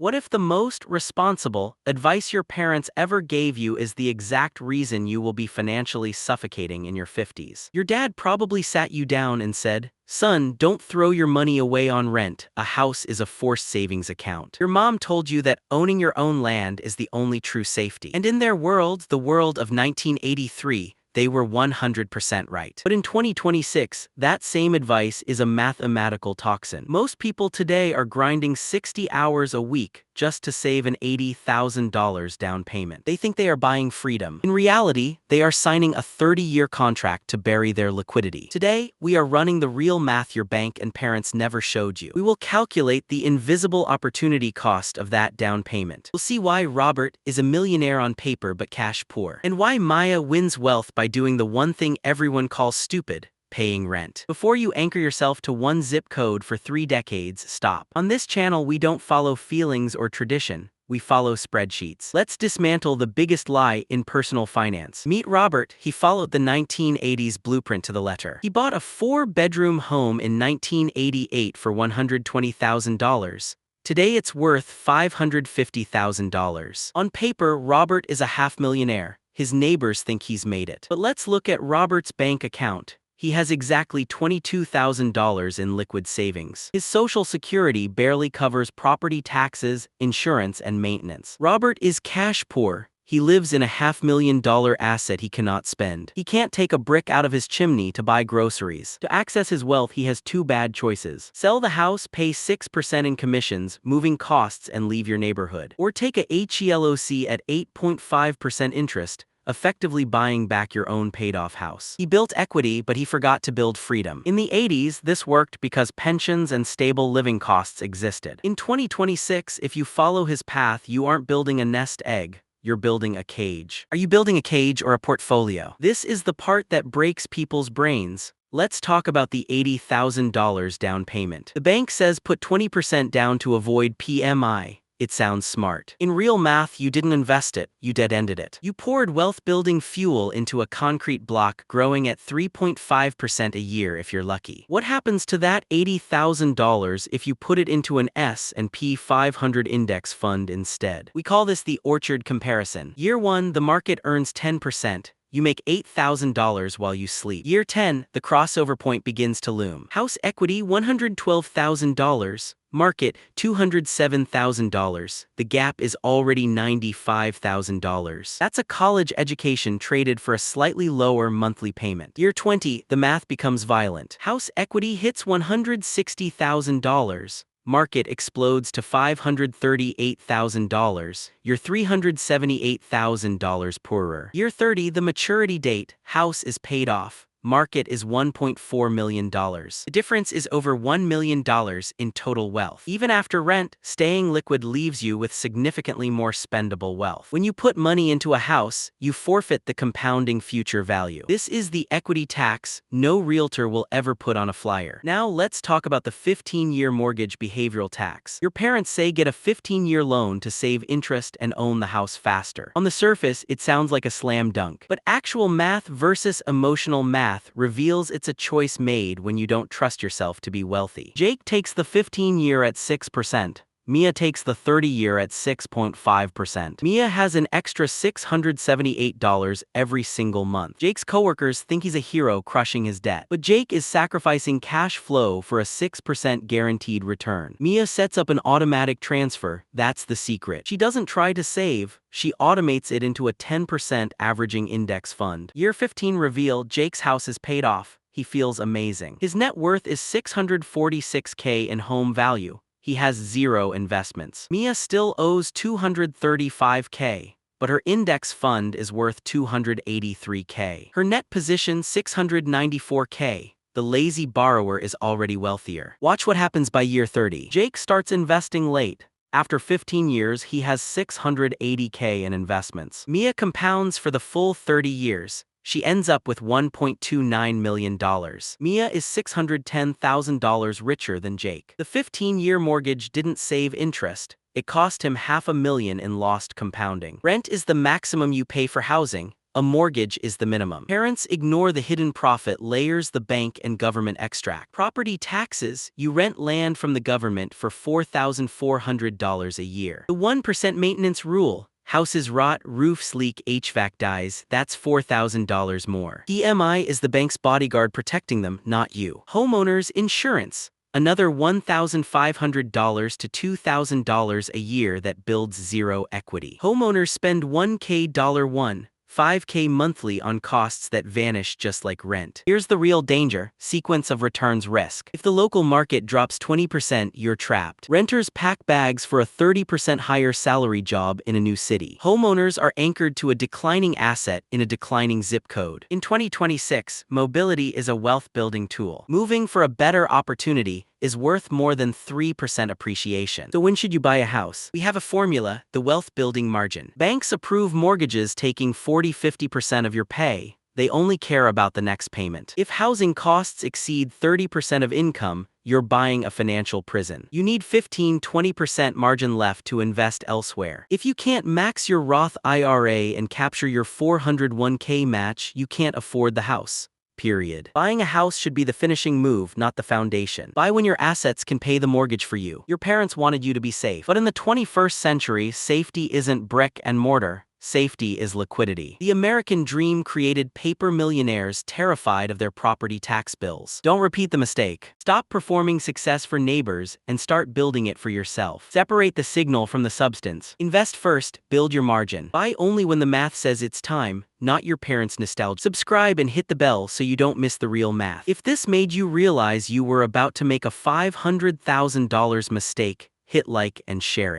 What if the most responsible advice your parents ever gave you is the exact reason you will be financially suffocating in your 50s? Your dad probably sat you down and said, "Son, don't throw your money away on rent. A house is a forced savings account." Your mom told you that owning your own land is the only true safety. And in their world, the world of 1983, they were 100% right. But in 2026, that same advice is a mathematical toxin. Most people today are grinding 60 hours a week just to save an $80,000 down payment. They think they are buying freedom. In reality, they are signing a 30-year contract to bury their liquidity. Today, we are running the real math your bank and parents never showed you. We will calculate the invisible opportunity cost of that down payment. We'll see why Robert is a millionaire on paper but cash poor, and why Maya wins wealth by doing the one thing everyone calls stupid: paying rent. Before you anchor yourself to one zip code for 3 decades, stop. On this channel, we don't follow feelings or tradition. We follow spreadsheets. Let's dismantle the biggest lie in personal finance. Meet Robert. He followed the 1980s blueprint to the letter. He bought a 4-bedroom home in 1988 for $120,000. Today it's worth $550,000. On paper, Robert is a half-millionaire. His neighbors think he's made it. But let's look at Robert's bank account. He has exactly $22,000 in liquid savings. His Social Security barely covers property taxes, insurance, and maintenance. Robert is cash poor. He lives in a $500,000 asset he cannot spend. He can't take a brick out of his chimney to buy groceries. To access his wealth, he has 2 bad choices: sell the house, pay 6% in commissions, moving costs, and leave your neighborhood. Or take a HELOC at 8.5% interest, effectively buying back your own paid-off house. He built equity, but he forgot to build freedom. In the 80s, this worked because pensions and stable living costs existed. In 2026, if you follow his path, you aren't building a nest egg. You're building a cage. Are you building a cage or a portfolio? This is the part that breaks people's brains. Let's talk about the $80,000 down payment. The bank says put 20% down to avoid PMI. It sounds smart. In real math, you didn't invest it, you dead-ended it. You poured wealth-building fuel into a concrete block growing at 3.5% a year if you're lucky. What happens to that $80,000 if you put it into an S&P 500 index fund instead? We call this the orchard comparison. Year 1, the market earns 10%. You make $8,000 while you sleep. Year 10, the crossover point begins to loom. House equity, $112,000. Market, $207,000. The gap is already $95,000. That's a college education traded for a slightly lower monthly payment. Year 20, the math becomes violent. House equity hits $160,000. Market explodes to $538,000. You're $378,000 poorer. Year 30, the maturity date. House is paid off. Market is $1.4 million. The difference is over $1 million in total wealth. Even after rent, staying liquid leaves you with significantly more spendable wealth. When you put money into a house, you forfeit the compounding future value. This is the equity tax no realtor will ever put on a flyer. Now let's talk about the 15-year mortgage behavioral tax. Your parents say get a 15-year loan to save interest and own the house faster. On the surface, it sounds like a slam dunk. But actual math versus emotional math reveals it's a choice made when you don't trust yourself to be wealthy. Jake takes the 15-year at 6%. Mia takes the 30-year at 6.5%. Mia has an extra $678 every single month. Jake's coworkers think he's a hero crushing his debt. But Jake is sacrificing cash flow for a 6% guaranteed return. Mia sets up an automatic transfer. That's the secret. She doesn't try to save. She automates it into a 10% averaging index fund. Year 15 reveal: Jake's house is paid off. He feels amazing. His net worth is $646K in home value. He has 0 investments. Mia still owes $235K, but her index fund is worth $283K. Her net position $694K. The lazy borrower is already wealthier. Watch what happens by year 30. Jake starts investing late. After 15 years, he has $680K in investments. Mia compounds for the full 30 years. She ends up with $1.29 million. Mia is $610,000 richer than Jake. The 15-year mortgage didn't save interest. It cost him $500,000 in lost compounding. Rent is the maximum you pay for housing. A mortgage is the minimum. Parents ignore the hidden profit layers the bank and government extract. Property taxes, you rent land from the government for $4,400 a year. The 1% maintenance rule, houses rot, roofs leak, HVAC dies, that's $4,000 more. PMI is the bank's bodyguard protecting them, not you. Homeowners insurance, another $1,500 to $2,000 a year that builds zero equity. Homeowners spend $5K monthly on costs that vanish just like rent. Here's the real danger: sequence of returns risk. If the local market drops 20%, you're trapped. Renters pack bags for a 30% higher salary job in a new city. Homeowners are anchored to a declining asset in a declining zip code. In 2026, mobility is a wealth-building tool. Moving for a better opportunity is worth more than 3% appreciation. So when should you buy a house? We have a formula: the wealth building margin. Banks approve mortgages taking 40–50% of your pay. They only care about the next payment. If housing costs exceed 30% of income, you're buying a financial prison. You need 15–20% margin left to invest elsewhere. If you can't max your Roth IRA and capture your 401k match, you can't afford the house. Period. Buying a house should be the finishing move, not the foundation. Buy when your assets can pay the mortgage for you. Your parents wanted you to be safe. But in the 21st century, safety isn't brick and mortar. Safety is liquidity. The American dream created paper millionaires terrified of their property tax bills. Don't repeat the mistake. Stop performing success for neighbors and start building it for yourself. Separate the signal from the substance. Invest first, build your margin. Buy only when the math says it's time, not your parents' nostalgia. Subscribe and hit the bell so you don't miss the real math. If this made you realize you were about to make a $500,000 mistake, hit like and share it.